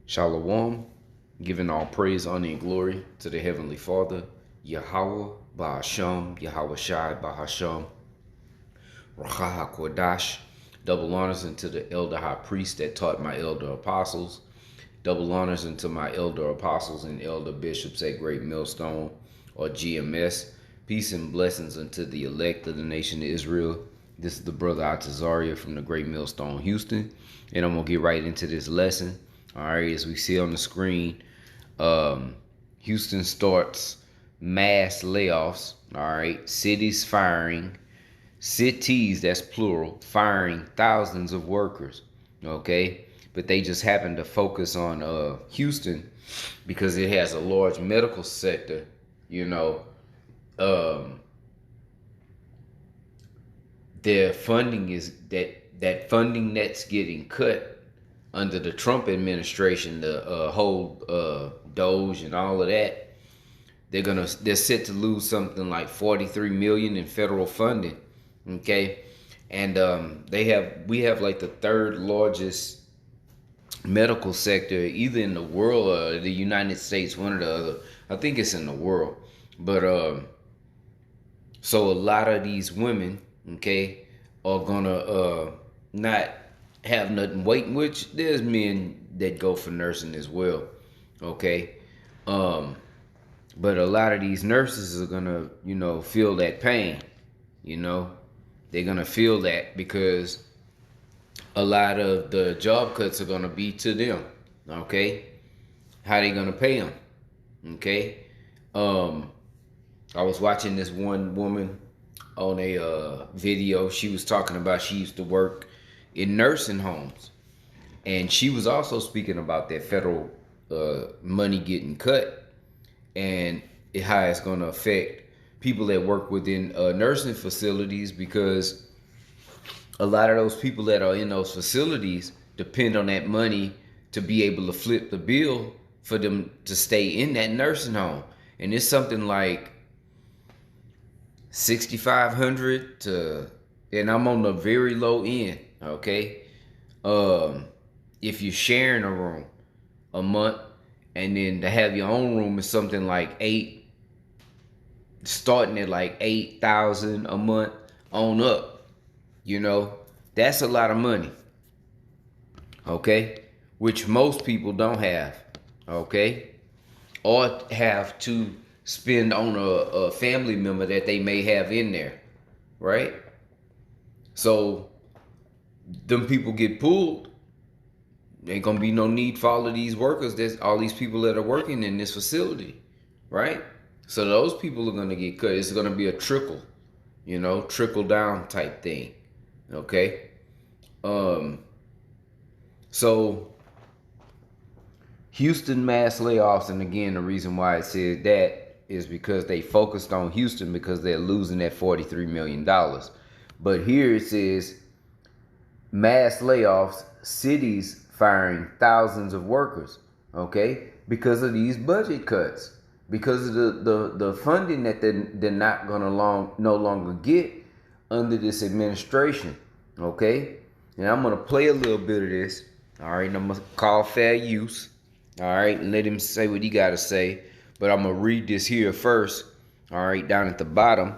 Shalom, giving all praise, honor, and glory to the Heavenly Father, Yahweh, Bahasham, Yahweh Shai, Bahasham, Racha HaKodash. Double honors unto the elder high priest that taught my elder apostles. Double honors unto my elder apostles and elder bishops at Great Millstone, or GMS. Peace and blessings unto the elect of the nation of Israel. This is the brother Atazaria from the Great Millstone, Houston. And I'm going to get right into this lesson. All right, as we see on the screen, Houston starts mass layoffs. All right, cities firing, cities, that's plural, firing thousands of workers. Okay, but they just happen to focus on Houston because it has a large medical sector. You know, their funding is that funding that's getting cut under the Trump administration, the whole Doge and all of that. They're set to lose something like 43 million in federal funding. Okay, and we have like the third largest medical sector either in the world or the United States, one or the other. I think it's in the world, but so a lot of these women, okay, are gonna not have nothing waiting, which there's men that go for nursing as well, okay. But a lot of these nurses are gonna, feel that pain, you know. They're gonna feel that because a lot of the job cuts are gonna be to them, okay. How they gonna pay them, okay. I was watching this one woman on a video. She was talking about she used to work in nursing homes, and she was also speaking about that federal money getting cut and how it's going to affect people that work within nursing facilities, because a lot of those people that are in those facilities depend on that money to be able to flip the bill for them to stay in that nursing home. And it's something like 6,500 to, and I'm on the very low end, okay. If you're sharing a room a month, and then to have your own room is something like starting at like 8,000 a month on up. That's a lot of money, okay, which most people don't have, okay, or have to spend on a family member that they may have in there, right? So them people get pulled. Ain't gonna be no need for all of these workers. There's all these people that are working in this facility, right? So those people are gonna get cut. It's gonna be a trickle down type thing, okay? So Houston mass layoffs, and again, the reason why it said that is because they focused on Houston because they're losing that $43 million. But here it says mass layoffs, cities firing thousands of workers, okay, because of these budget cuts, because of the funding that they're not gonna no longer get under this administration, okay. And I'm gonna play a little bit of this, all right, and I'm gonna call fair use, all right, and let him say what he gotta say. But I'm gonna read this here first, all right, down at the bottom.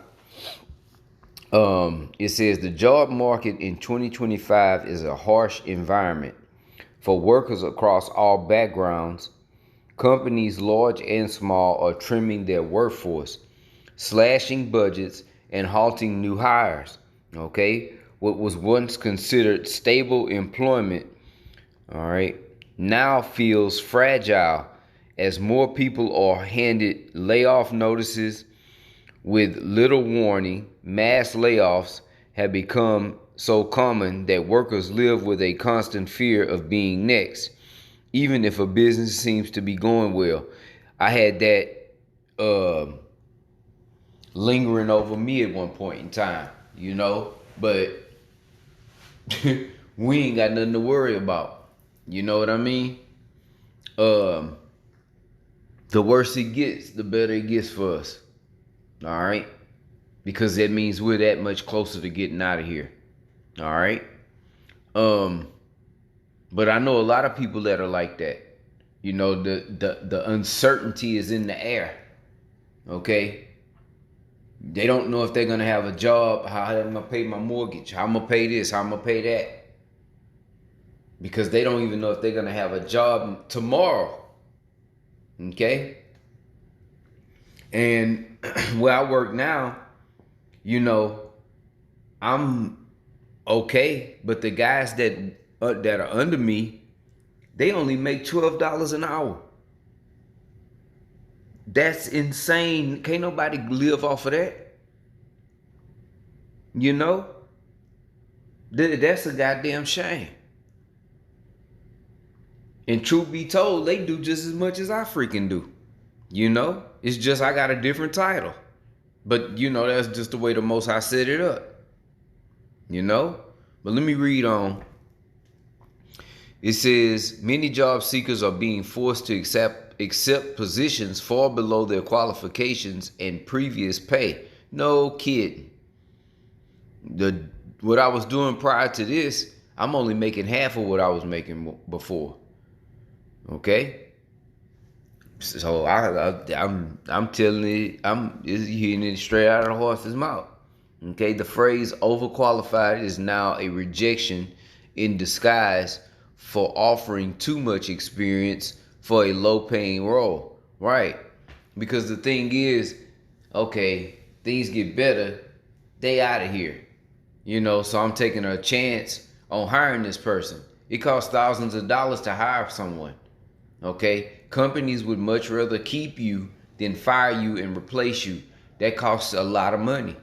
It says the job market in 2025 is a harsh environment for workers across all backgrounds. Companies large and small are trimming their workforce, slashing budgets, and halting new hires. Okay, what was once considered stable employment, all right, now feels fragile as more people are handed layoff notices with little warning. Mass layoffs have become so common that workers live with a constant fear of being next, even if a business seems to be going well. I had that lingering over me at one point in time, but we ain't got nothing to worry about. You know what I mean? The worse it gets, the better it gets for us. All right? Because that means we're that much closer to getting out of here. All right? But I know a lot of people that are like that. You know, the uncertainty is in the air. Okay? They don't know if they're gonna have a job, how I'm gonna pay my mortgage, how I'm gonna pay this, how I'm gonna pay that. Because they don't even know if they're gonna have a job tomorrow. Okay? And where I work now, you know, I'm okay, but the guys that are under me, they only make $12 an hour. That's insane. Can't nobody live off of that. You know? That's a goddamn shame. And truth be told, they do just as much as I freaking do. You know? It's just I got a different title. But, you know, that's just the way the Most High set it up. You know? But let me read on. It says, many job seekers are being forced to accept positions far below their qualifications and previous pay. No kidding. What I was doing prior to this, I'm only making half of what I was making before. Okay? So I'm telling it, I'm hearing it straight out of the horse's mouth. Okay, the phrase overqualified is now a rejection in disguise for offering too much experience for a low-paying role, right? Because the thing is, okay, things get better, they out of here, you know. So I'm taking a chance on hiring this person. It costs thousands of dollars to hire someone. Okay, companies would much rather keep you than fire you and replace you. That costs a lot of money.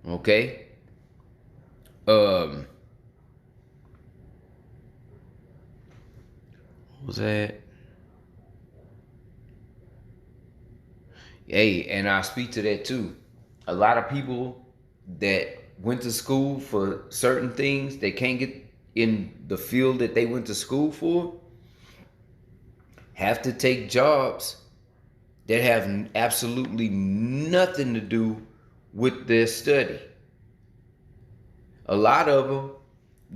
Okay. What was that? Hey, and I speak to that too. A lot of people that went to school for certain things, they can't get in the field that they went to school for, have to take jobs that have absolutely nothing to do with their study. A lot of them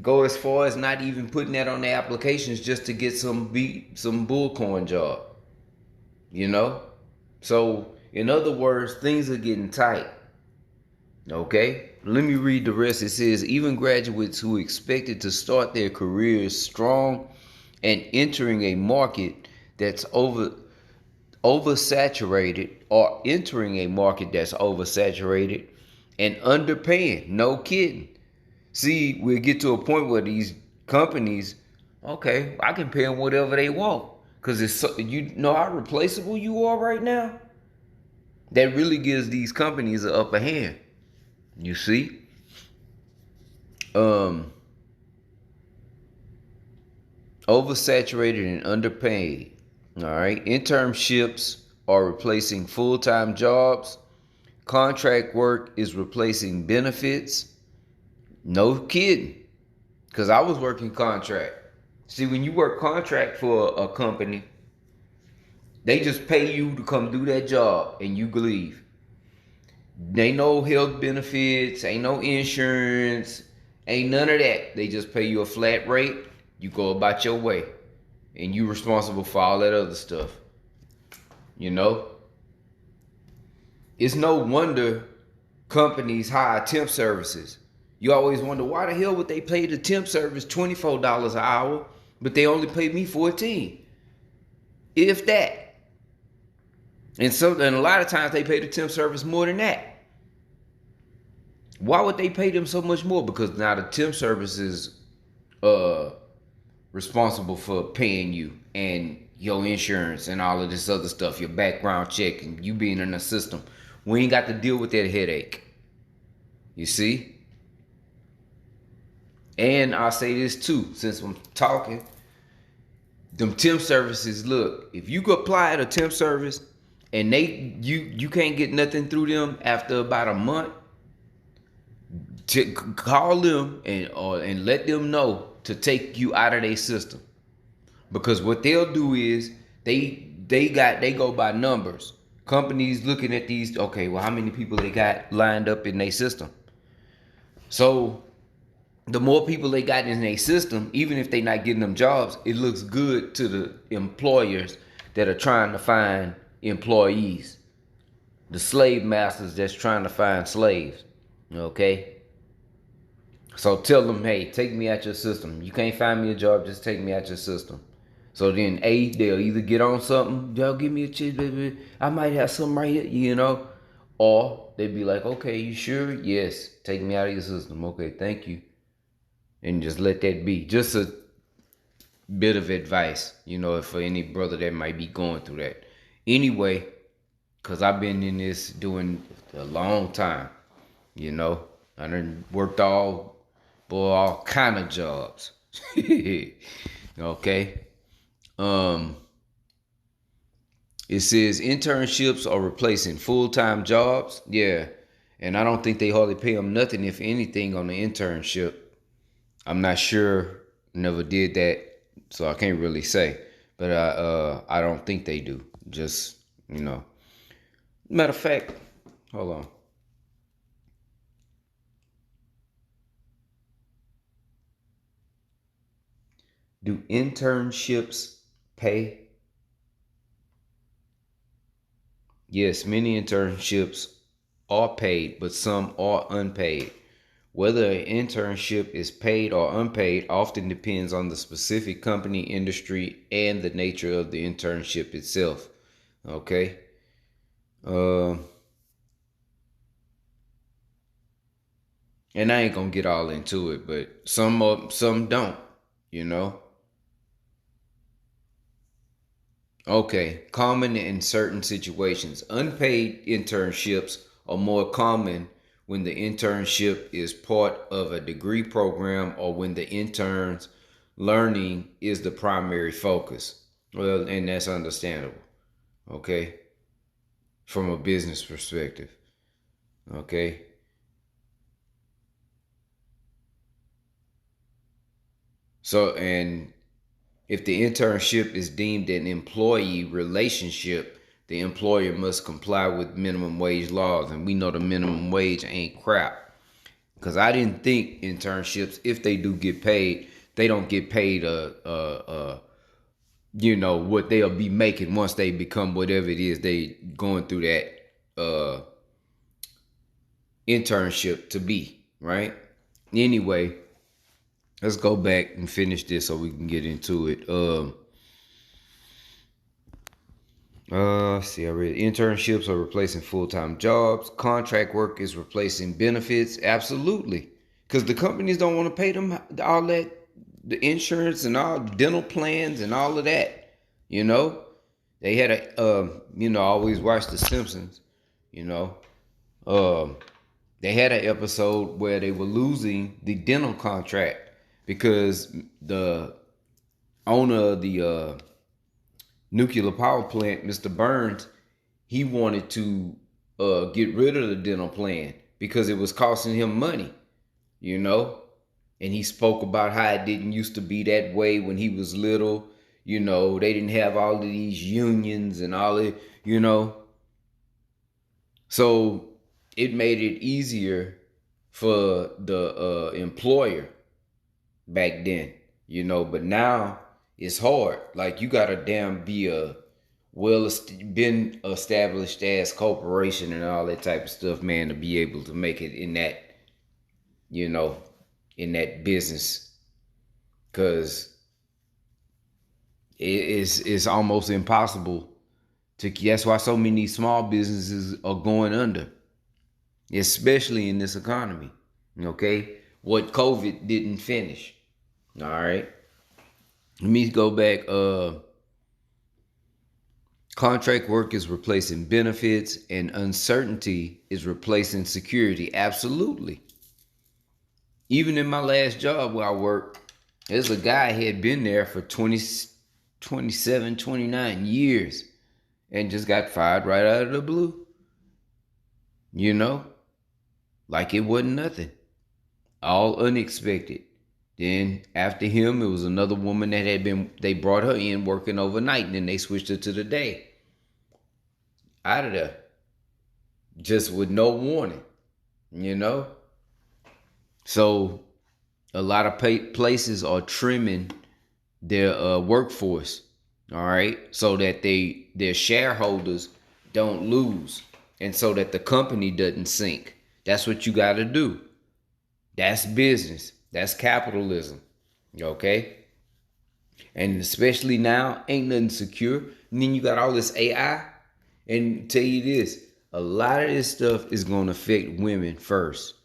go as far as not even putting that on their applications just to get some bullcorn job. You know? So, in other words, things are getting tight. Okay? Let me read the rest. It says, even graduates who expected to start their careers strong and entering a market that's oversaturated, or entering a market that's oversaturated and underpaying. No kidding. See, we'll get to a point where these companies, okay, I can pay them whatever they want. Because it's so, you know how replaceable you are right now? That really gives these companies an upper hand. You see? Oversaturated and underpaid. All right. Internships are replacing full-time jobs. Contract work is replacing benefits. No kidding. Because I was working contract. See, when you work contract for a company, they just pay you to come do that job and you leave. Ain't no health benefits, ain't no insurance, ain't none of that. They just pay you a flat rate. You go about your way. And you responsible for all that other stuff. You know? It's no wonder companies hire temp services. You always wonder, why the hell would they pay the temp service $24 an hour, but they only pay me $14? If that. And a lot of times they pay the temp service more than that. Why would they pay them so much more? Because now the temp service is responsible for paying you and your insurance and all of this other stuff, your background check and you being in the system. We ain't got to deal with that headache. You see? And I'll say this too, since I'm talking. Them temp services, look, if you go apply at a temp service and you can't get nothing through them after about a month, to call them and let them know to take you out of their system. Because what they'll do is they go by numbers. Companies looking at these, okay, well, how many people they got lined up in their system? So the more people they got in their system, even if they not getting them jobs, it looks good to the employers that are trying to find employees. The slave masters that's trying to find slaves. Okay? So tell them, hey, take me out your system. You can't find me a job, just take me out your system. So then they'll either get on something, y'all give me a chance, baby. I might have something right here, you know. Or they'd be like, okay, you sure? Yes. Take me out of your system. Okay, thank you. And just let that be. Just a bit of advice, you know, for any brother that might be going through that. Anyway, because I've been in this doing a long time, you know. I done worked all kind of jobs. Okay. Um, it says internships are replacing full-time jobs. Yeah. And I don't think they hardly pay them nothing, if anything, on the internship. I'm not sure. Never did that, so I can't really say. But I don't think they do. Just, you know. Matter of fact, hold on. Do internships pay? Yes, many internships are paid, but some are unpaid. Whether an internship is paid or unpaid often depends on the specific company, industry, and the nature of the internship itself. Okay. Uh, and I ain't gonna get all into it, but some don't. You know. Okay, common in certain situations. Unpaid internships are more common when the internship is part of a degree program or when the intern's learning is the primary focus. Well, and that's understandable, okay, from a business perspective, okay? So, and if the internship is deemed an employee relationship, the employer must comply with minimum wage laws. And we know the minimum wage ain't crap. Because I didn't think internships, if they do get paid, they don't get paid you know, what they'll be making once they become whatever it is they going through that internship to be, right? Anyway, let's go back and finish this so we can get into it. See, I read internships are replacing full-time jobs. Contract work is replacing benefits. Absolutely. Because the companies don't want to pay them all that, the insurance and all the dental plans and all of that. You know, they had you know, I always watch The Simpsons, you know. Um, they had an episode where they were losing the dental contract because the owner of the nuclear power plant, Mr. Burns, he wanted to get rid of the dental plan because it was costing him money, you know? And he spoke about how it didn't used to be that way when he was little. You know, they didn't have all of these unions and all it, you know. So it made it easier for the employer back then, you know, but now it's hard. Like you gotta damn be a been established ass corporation and all that type of stuff, man, to be able to make it in that, you know, in that business. Cause it's almost impossible to, that's why so many small businesses are going under, especially in this economy. Okay. What COVID didn't finish. All right. Let me go back. Contract work is replacing benefits and uncertainty is replacing security. Absolutely. Even in my last job where I worked, there's a guy who had been there for 20, 27, 29 years and just got fired right out of the blue. You know, like it wasn't nothing. All unexpected. Then after him, it was another woman that had been, they brought her in working overnight and then they switched her to the day. Out of there. Just with no warning, you know? So A lot of places are trimming their workforce, all right, so that their shareholders don't lose, and so that the company doesn't sink. That's what you got to do. That's business. That's capitalism. Okay, and especially now, ain't nothing secure. And then you got all this AI, and tell you this, a lot of this stuff is going to affect women first.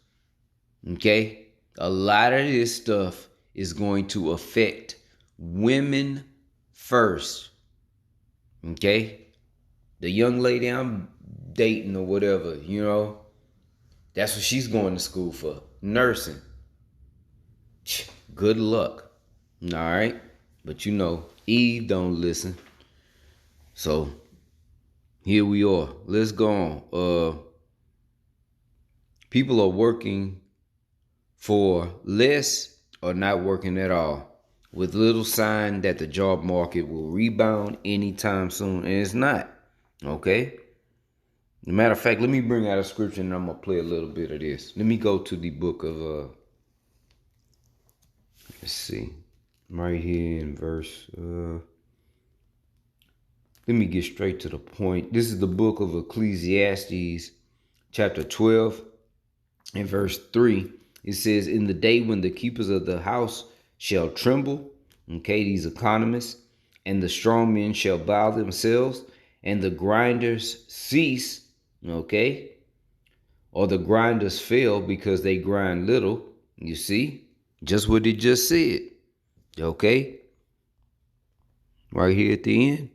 Okay, a lot of this stuff is going to affect women first. Okay, the young lady I'm dating or whatever, that's what she's going to school for, nursing. Good luck. All right, but Eve don't listen. So here we are. Let's go on. People are working for less or not working at all, with little sign that the job market will rebound anytime soon, and it's not. Okay. As a matter of fact, let me bring out a scripture and I'm gonna play a little bit of this. Let me go to the book of let's see, right here in verse. Let me get straight to the point. This is the book of Ecclesiastes, chapter 12, and verse 3. It says, "In the day when the keepers of the house shall tremble," okay, these economists, "and the strong men shall bow themselves, and the grinders cease," okay, or the grinders fail because they grind little. You see, just what it just said, okay, right here at the end.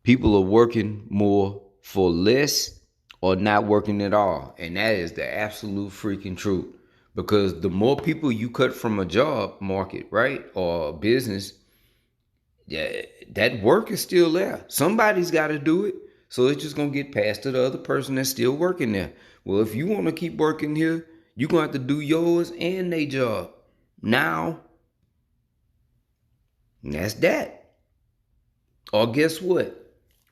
People are working more for less or not working at all. And that is the absolute freaking truth. Because the more people you cut from a job market, right, or a business, yeah, that work is still there. Somebody's got to do it. So it's just going to get passed to the other person that's still working there. Well, if you want to keep working here, you're going to have to do yours and their job. Now, that's that. Or guess what?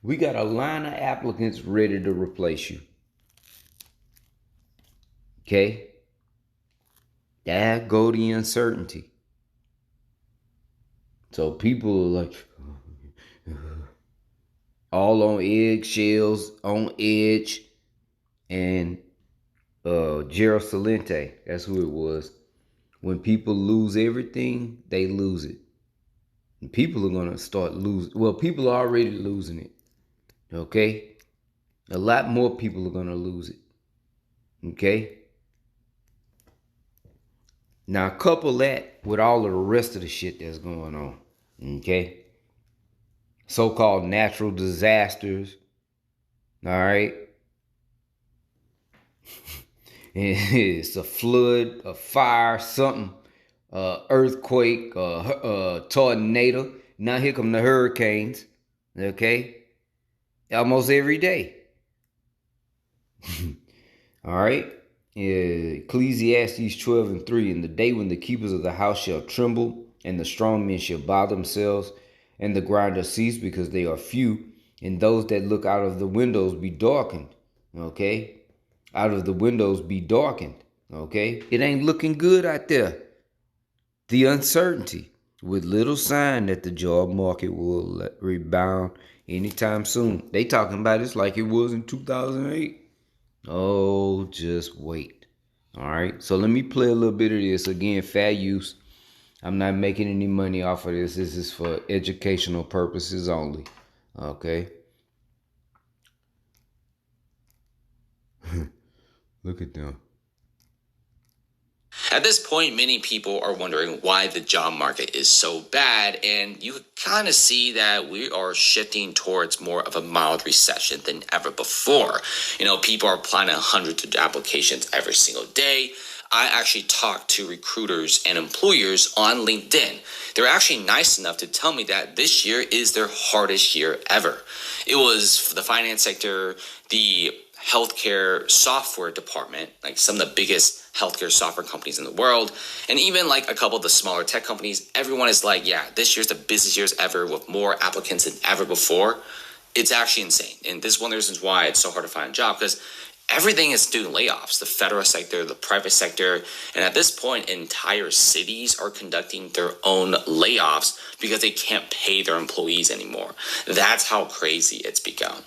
We got a line of applicants ready to replace you. Okay? There go the uncertainty. So people are like all on eggshells, on edge. And Gerald Celente, that's who it was. When people lose everything, they lose it. And people are going to start losing. Well, people are already losing it. Okay? A lot more people are going to lose it. Okay? Now, couple that with all of the rest of the shit that's going on. Okay? So-called natural disasters. All right? It's a flood, a fire, something, earthquake, tornado. Now here come the hurricanes. Okay? Almost every day. All right? Ecclesiastes 12 and 3. "In the day when the keepers of the house shall tremble, and the strong men shall bow themselves, and the grinders cease because they are few, and those that look out of the windows be darkened." Okay? Out of the windows be darkened. Okay? It ain't looking good out there. The uncertainty, with little sign that the job market will rebound anytime soon. They talking about it's like it was in 2008. Oh, just wait. All right. So let me play a little bit of this. Again, fair use. I'm not making any money off of this. This is for educational purposes only. Okay. Look at them. At this point, many people are wondering why the job market is so bad, and you kind of see that we are shifting towards more of a mild recession than ever before. People are applying hundreds of applications every single day. I actually talked to recruiters and employers on LinkedIn. They're actually nice enough to tell me that this year is their hardest year ever. It was for the finance sector, the healthcare software department, like some of the biggest healthcare software companies in the world, and even like a couple of the smaller tech companies. Everyone is like, yeah, this year's the busiest years ever with more applicants than ever before. It's actually insane. And this is one of the reasons why it's so hard to find a job, because Everything is doing layoffs. The federal sector, the private sector, and at this point, entire cities are conducting their own layoffs because they can't pay their employees anymore. That's how crazy it's become.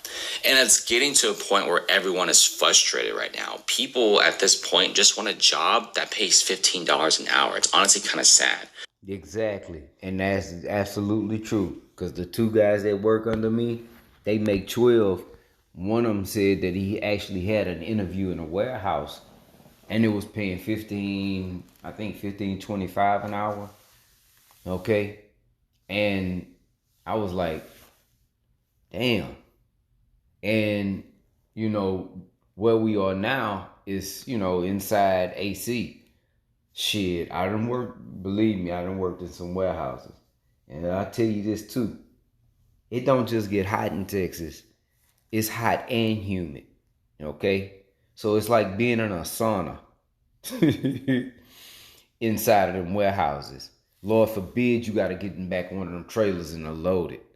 And it's getting to a point where everyone is frustrated right now. People at this point just want a job that pays $15 an hour. It's honestly kind of sad. Exactly. And that's absolutely true. Because the two guys that work under me, they make 12. One of them said that he actually had an interview in a warehouse and it was paying 15, I think 15.25 an hour. Okay. And I was like, damn. And, you know, where we are now is, you know, inside AC. Shit, I done worked, believe me, I done worked in some warehouses. And I'll tell you this too. It don't just get hot in Texas. It's hot and humid. Okay? So it's like being in a sauna inside of them warehouses. Lord forbid you gotta get in back one of them trailers and unload it.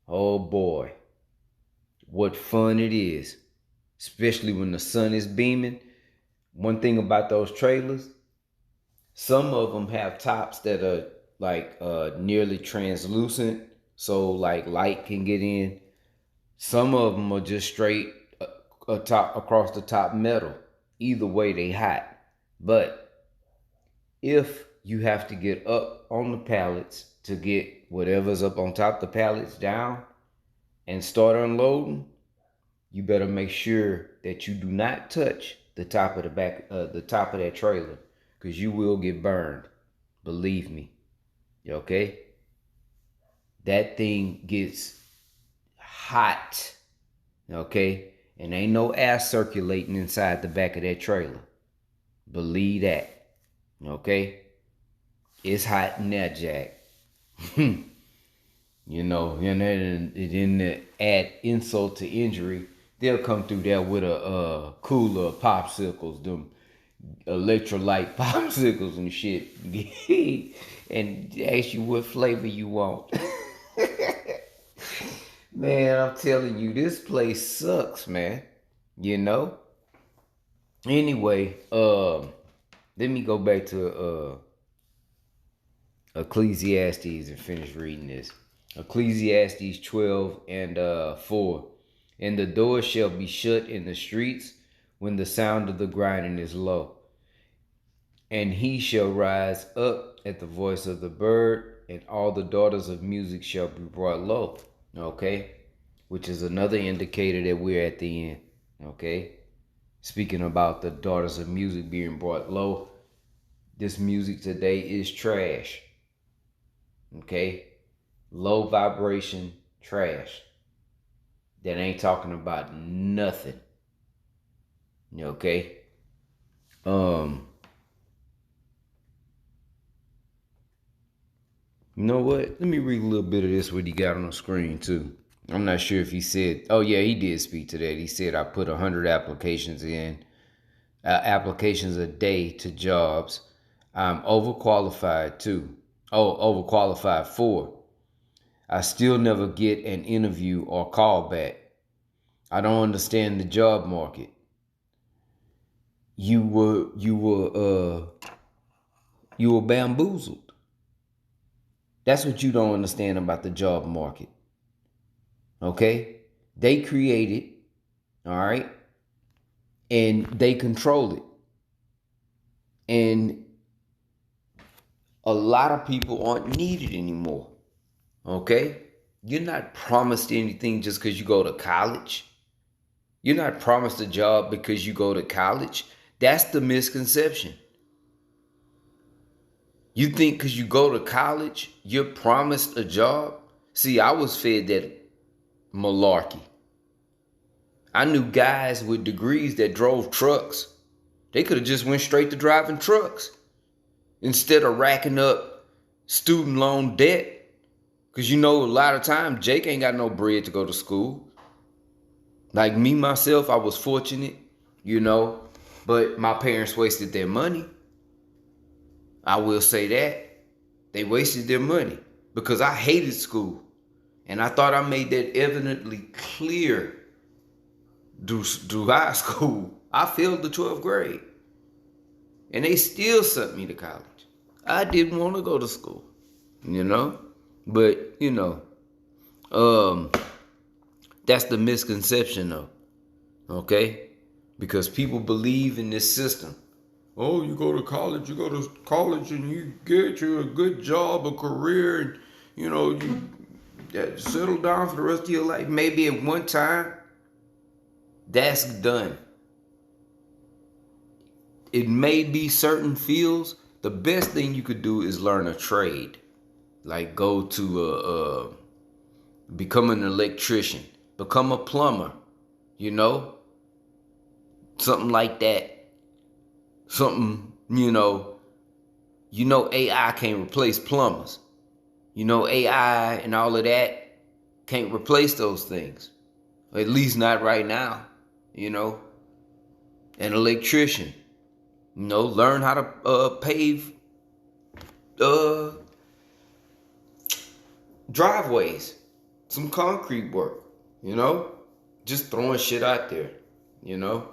Oh boy. What fun it is. Especially when the sun is beaming. One thing about those trailers, some of them have tops that are like nearly translucent, so like light can get in. Some of them are just straight top across the top metal. Either way, they hot. But if you have to get up on the pallets to get whatever's up on top of the pallets down and start unloading, you better make sure that you do not touch the top of the top of that trailer, because you will get burned. Believe me. Okay? That thing gets hot. Okay? And ain't no air circulating inside the back of that trailer. Believe that. Okay? It's hot in there, Jack. You know, and then to add insult to injury, they'll come through there with a cooler of popsicles, them electrolyte popsicles and shit, and ask you what flavor you want. Man, I'm telling you, this place sucks, man. You know? Anyway, let me go back to Ecclesiastes and finish reading this. Ecclesiastes 12 and 4. And the door shall be shut in the streets when the sound of the grinding is low. And he shall rise up at the voice of the bird, and all the daughters of music shall be brought low. Okay? Which is another indicator that we're at the end. Okay? Speaking about the daughters of music being brought low, this music today is trash. Okay? Low vibration trash. That ain't talking about nothing. Okay? You know what? Let me read a little bit of this, what he got on the screen too. I'm not sure if he said, oh yeah, he did speak to that. He said I put 100 applications in, applications a day to jobs. I'm overqualified too. Oh, overqualified for. I still never get an interview or call back. I don't understand the job market. You were bamboozled. That's what you don't understand about the job market. Okay? They create it, all right? And they control it. And a lot of people aren't needed anymore. Okay? You're not promised anything just because you go to college. You're not promised a job because you go to college. That's the misconception. You think because you go to college, you're promised a job? See, I was fed that malarkey. I knew guys with degrees that drove trucks. They could have just went straight to driving trucks instead of racking up student loan debt. Because you know, a lot of times, Jake ain't got no bread to go to school. Like me, myself, I was fortunate, you know, but my parents wasted their money. I will say that. They wasted their money because I hated school. And I thought I made that evidently clear through high school. I failed the 12th grade. And they still sent me to college. I didn't want to go to school, you know? But, you know, that's the misconception though, okay? Because people believe in this system. Oh, you go to college and you get you a good job, a career, and, you know, you settle down for the rest of your life. Maybe at one time, that's done. It may be certain fields. The best thing you could do is learn a trade. Like go to become an electrician, become a plumber, you know? Something like that. Something, you know, AI can't replace plumbers. You know, AI and all of that can't replace those things. At least not right now, you know? An electrician. You know, learn how to pave driveways, some concrete work, you know, just throwing shit out there, you know.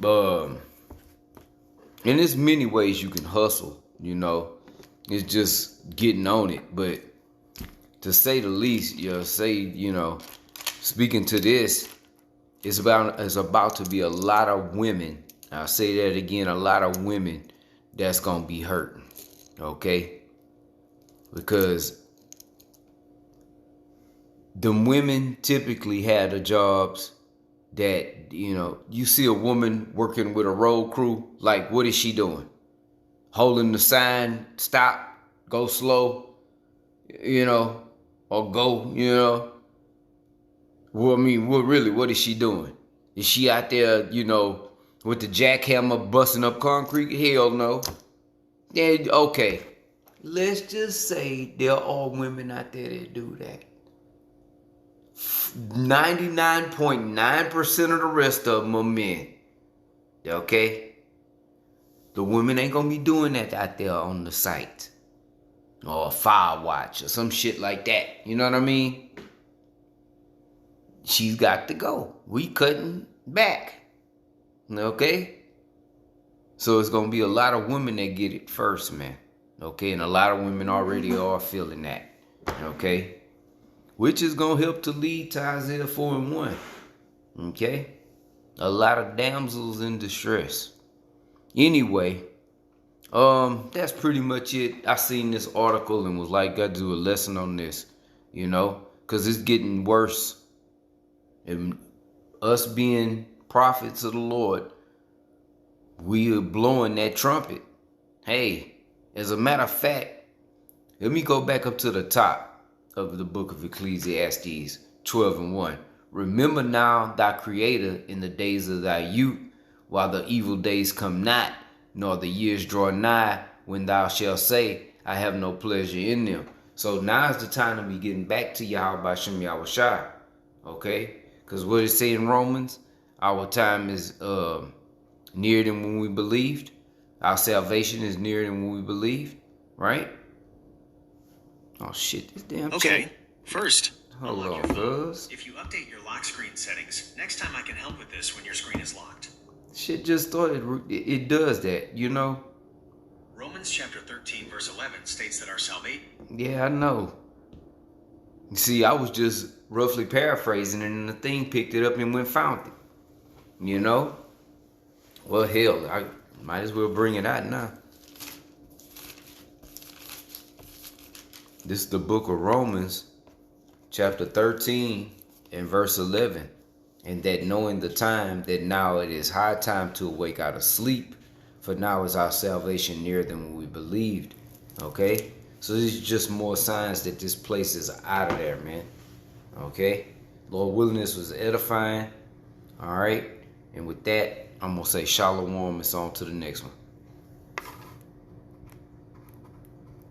And there's many ways you can hustle, you know. It's just getting on it, but to say the least, speaking to this, it's about to be a lot of women. I'll say that again, a lot of women that's gonna be hurting, okay? Because the women typically had the jobs that, you know, you see a woman working with a road crew, like what is she doing? Holding the sign, stop, go slow, you know, or go, you know. Well, I mean, what is she doing? Is she out there, you know, with the jackhammer busting up concrete? Hell no. Yeah, okay. Let's just say there are women out there that do that. 99.9% of the rest of them are men. Okay? The women ain't gonna be doing that out there on the site. Or fire watch or some shit like that. You know what I mean? She's got to go. We cutting back. Okay? So it's gonna be a lot of women that get it first, man. Okay? And a lot of women already are feeling that. Okay? Which is gonna help to lead to Isaiah 4:1. Okay? A lot of damsels in distress. Anyway, that's pretty much it. I seen this article and was like, gotta do a lesson on this, you know, because it's getting worse. And us being prophets of the Lord, we are blowing that trumpet. Hey, as a matter of fact, let me go back up to the top of the book of Ecclesiastes 12:1. Remember now thy creator in the days of thy youth, while the evil days come not, nor the years draw nigh, when thou shalt say, I have no pleasure in them. So now is the time to be getting back to Yahweh Bashem Yahushua. Okay? Because what it say in Romans, our time is nearer than when we believed. Our salvation is nearer than when we believed. Right? Oh shit, this damn Okay, shit. first, Hold unlock on, your phone. cuz. If you update your lock screen settings, next time I can help with this when your screen is locked. Shit just started. It does that, you know? Romans chapter 13 verse 11 states that our salvation... Yeah, I know. See, I was just roughly paraphrasing and the thing picked it up and went found it. You know? Well, hell, I might as well bring it out now. This is the book of Romans, chapter 13 and verse 11. And that knowing the time, that now it is high time to awake out of sleep, for now is our salvation nearer than when we believed. Okay? So these are just more signs that this place is out of there, man. Okay? Lord willing, this was edifying. All right? And with that, I'm going to say shalom. It's on to the next one.